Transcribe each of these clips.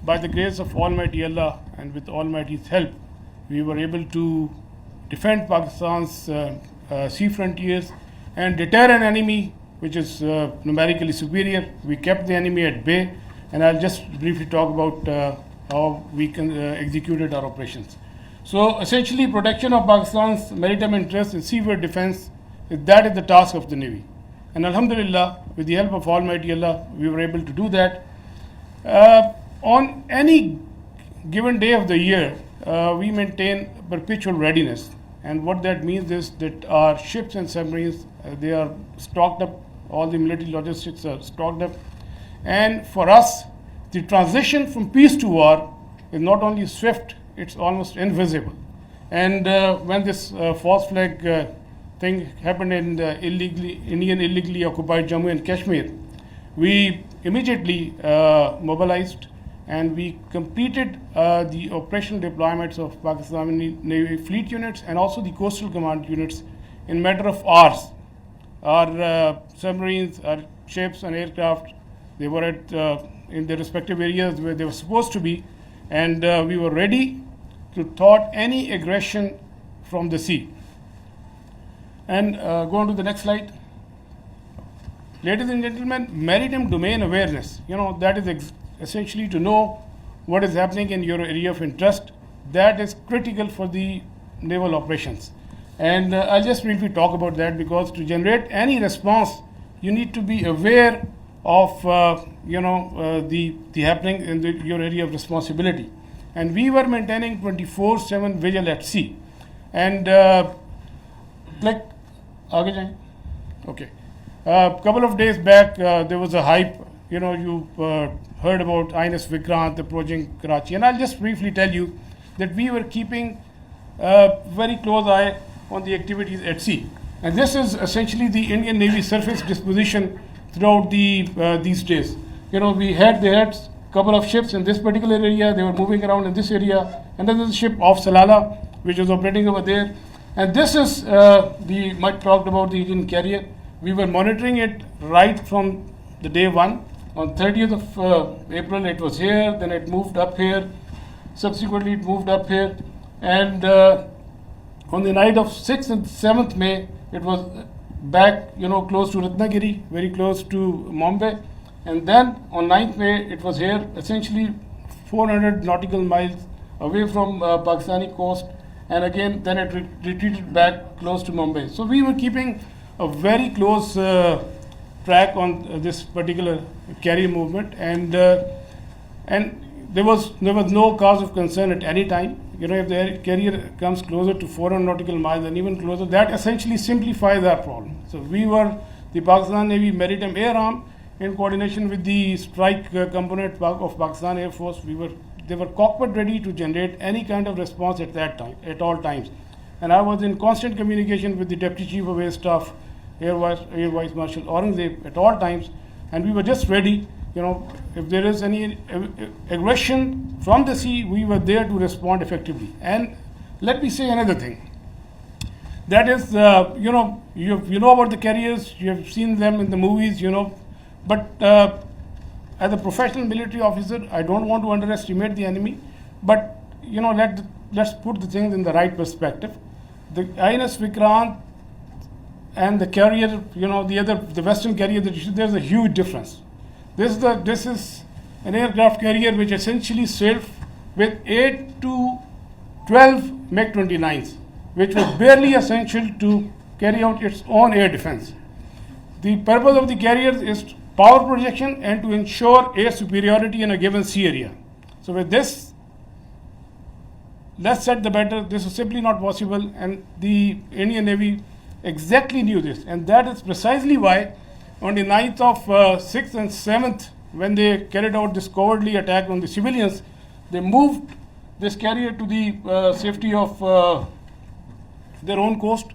by the grace of Almighty Allah and with Almighty's help, we were able to defend Pakistan's sea frontiers and deter an enemy which is numerically superior. We kept the enemy at bay, and I'll just briefly talk about how we executed our operations. So essentially, protection of Pakistan's maritime interests in seaworld defense, that is the task of the Navy. And Alhamdulillah, with the help of Almighty Allah, we were able to do that. On any given day of the year, we maintain perpetual readiness. And what that means is that our ships and submarines, they are stocked up, all the military logistics are stocked up. And for us, the transition from peace to war is not only swift, it's almost invisible. And when this false flag thing happened in the Indian illegally occupied Jammu and Kashmir, we immediately mobilized and we completed the operational deployments of Pakistani Navy fleet units and also the coastal command units in matter of hours. Our submarines, our ships and aircraft, they were at in their respective areas where they were supposed to be, and we were ready to thwart any aggression from the sea. And go on to the next slide. Ladies and gentlemen, maritime domain awareness, that is essentially to know what is happening in your area of interest. That is critical for the naval operations. And I'll just briefly talk about that, because to generate any response, you need to be aware of the happening in your area of responsibility. And we were maintaining 24/7 vigil at sea. And okay. A couple of days back, there was a hype. You heard about INS Vikrant approaching Karachi. And I'll just briefly tell you that we were keeping a very close eye on the activities at sea. And this is essentially the Indian Navy surface disposition throughout these days. They had a couple of ships in this particular area. They were moving around in this area. And then there's a ship off Salalah, which was operating over there. And this is the much talked about the Indian carrier. We were monitoring it right from the day one. On 30th of April, it was here. Then it moved up here. Subsequently, it moved up here. And on the night of 6th and 7th May, it was back, close to Ratnagiri, very close to Mumbai. And then on 9th May, it was here, essentially 400 nautical miles away from Pakistani coast. And again, then it retreated back close to Mumbai. So we were keeping a very close track on this particular carrier movement, and there was no cause of concern at any time. If the carrier comes closer to 400 nautical miles and even closer, that essentially simplifies our problem. So we were the Pakistan Navy Maritime Air Arm, in coordination with the strike component of Pakistan Air Force. They were cockpit ready to generate any kind of response at all times. And I was in constant communication with the Deputy Chief of Air Staff, Air Vice Marshal Aurangzeb, at all times, and we were just ready. If there is any aggression from the sea, we were there to respond effectively. And let me say another thing. That is, you know about the carriers, you have seen them in the movies, but as a professional military officer, I don't want to underestimate the enemy, but let's put the things in the right perspective. The INS Vikrant and the carrier, the Western carrier, there's a huge difference. This is an aircraft carrier which essentially sailed with 8 to 12 MiG-29s, which was barely essential to carry out its own air defense. The purpose of the carriers is power projection and to ensure air superiority in a given sea area. So with this, less said the better. This is simply not possible, and the Indian Navy exactly knew this, and that is precisely why on the 9th of 6th and 7th, when they carried out this cowardly attack on the civilians, they moved this carrier to the safety of their own coast,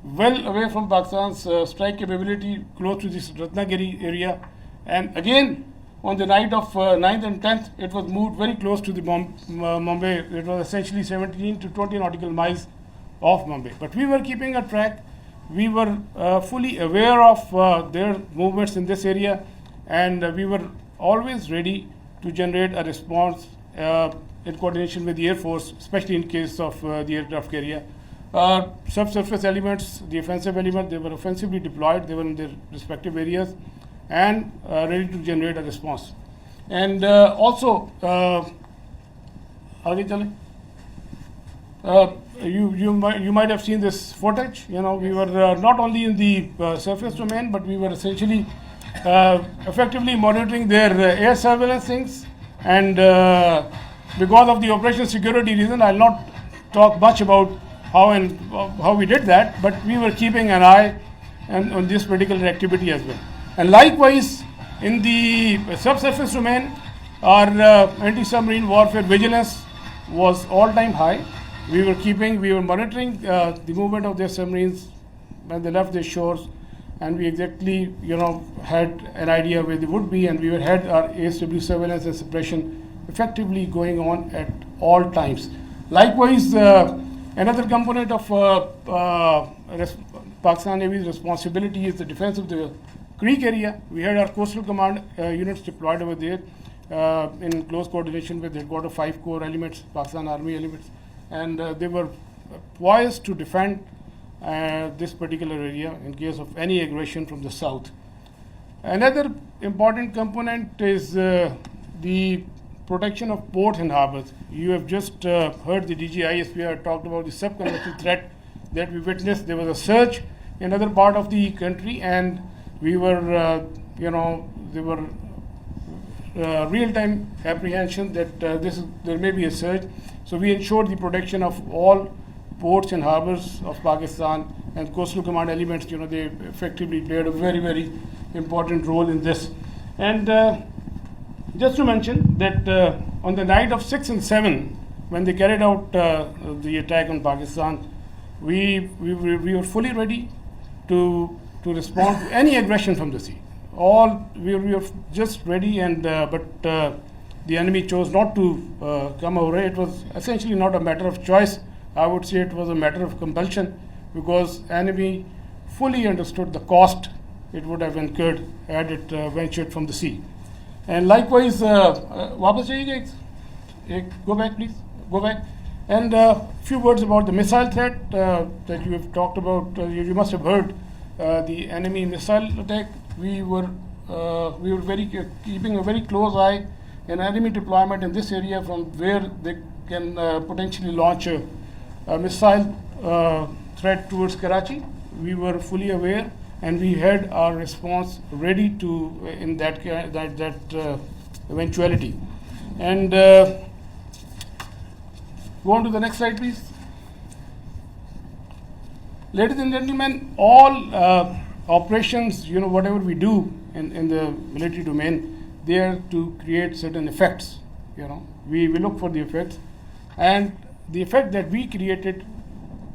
well away from Pakistan's strike capability, close to this Ratnagiri area. And again, on the night of 9th and 10th, it was moved very close to the Mumbai. It was essentially 17 to 20 nautical miles off Mumbai. But we were keeping a track. We were fully aware of their movements in this area, and we were always ready to generate a response in coordination with the Air Force, especially in case of the aircraft carrier. Subsurface elements, the offensive element, they were offensively deployed, they were in their respective areas and ready to generate a response. And also, you might have seen this footage. You know, we were not only in the surface domain, but we were essentially effectively monitoring their air surveillance things. And because of the operation security reason, I'll not talk much about how we did that, but we were keeping an eye on this particular activity as well. And likewise, in the subsurface domain, our anti-submarine warfare vigilance was all-time high. We were monitoring the movement of their submarines when they left their shores, and we exactly, had an idea where they would be, and we had our ASW surveillance and suppression effectively going on at all times. Likewise, another component of Pakistan Navy's responsibility is the defense of the Creek area. We had our coastal command units deployed over there in close coordination with headquarters 5 Corps elements, Pakistan Army elements, and they were poised to defend this particular area in case of any aggression from the south. Another important component is the protection of ports and harbors. You have just heard the DG ISPR talked about the subcontinental threat that we witnessed. There was a surge in another part of the country, and we were, there were real-time apprehension that there may be a surge. So we ensured the protection of all ports and harbors of Pakistan, and coastal command elements, they effectively played a very, very important role in this. And just to mention that on the night of 6 and 7, when they carried out the attack on Pakistan, we were fully ready to respond to any aggression from the sea. We were just ready, and but the enemy chose not to come over. It was essentially not a matter of choice. I would say it was a matter of compulsion, because enemy fully understood the cost it would have incurred had it ventured from the sea. And likewise, wapas jaiye, go back please, go back. And a few words about the missile threat that you have talked about. You must have heard the enemy missile attack. We were keeping a very close eye on enemy deployment in this area, from where they can potentially launch a missile threat towards Karachi. We were fully aware, and we had our response ready to in that eventuality. And go on to the next slide, please. Ladies and gentlemen, all operations, whatever we do in the military domain, they are to create certain effects. We look for the effects, and the effect that we created,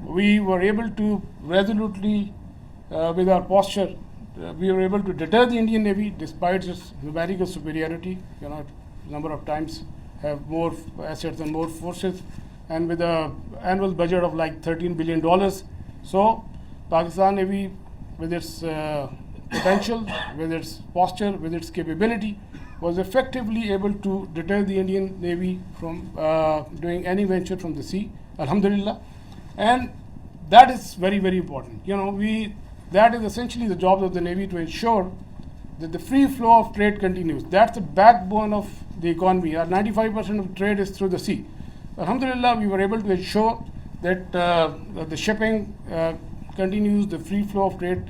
we were able to resolutely, with our posture, we were able to deter the Indian Navy despite its numerical superiority. Number of times have more assets and more forces, and with an annual budget of like $13 billion. So Pakistan Navy, with its potential, with its posture, with its capability, was effectively able to deter the Indian Navy from doing any venture from the sea, alhamdulillah. And that is very, very important. That is essentially the job of the Navy, to ensure that the free flow of trade continues. That's the backbone of the economy. Our 95% of trade is through the sea. Alhamdulillah, we were able to ensure that the shipping continues, the free flow of trade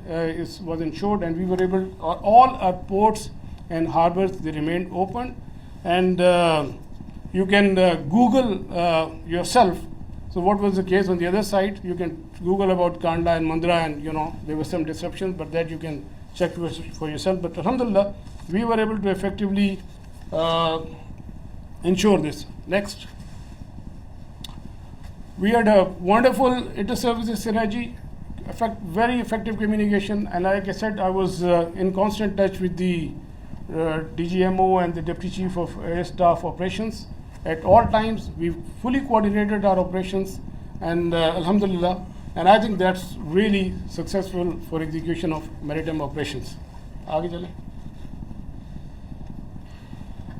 was ensured, and we were able, all our ports and harbors, they remained open. And you can Google yourself. So what was the case on the other side? You can Google about Kanda and Mandra, and there was some disruption, but that you can check for yourself. But alhamdulillah, we were able to effectively ensure this. Next. We had a wonderful inter-services synergy, very effective communication, and like I said, I was in constant touch with the DGMO and the Deputy Chief of Air Staff Operations. At all times, we fully coordinated our operations, and alhamdulillah, and I think that's really successful for execution of maritime operations. Aage chale.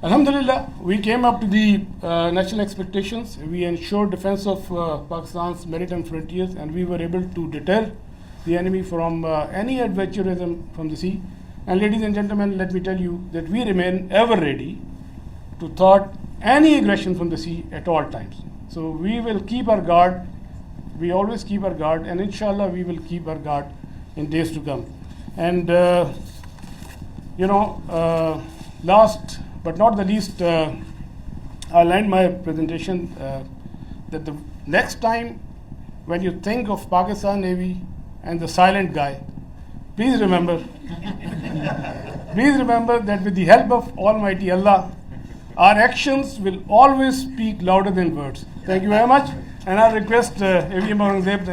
Alhamdulillah, we came up to the national expectations. We ensured defense of Pakistan's maritime frontiers, and we were able to deter the enemy from any adventurism from the sea. And ladies and gentlemen, let me tell you that we remain ever ready to thwart any aggression from the sea at all times. So we will keep our guard. We always keep our guard, and inshallah we will keep our guard in days to come. And last but not the least, I'll end my presentation that the next time when you think of Pakistan Navy and the silent guy, please remember that with the help of Almighty Allah, our actions will always speak louder than words. Thank you very much, and I request AVM Aurangzeb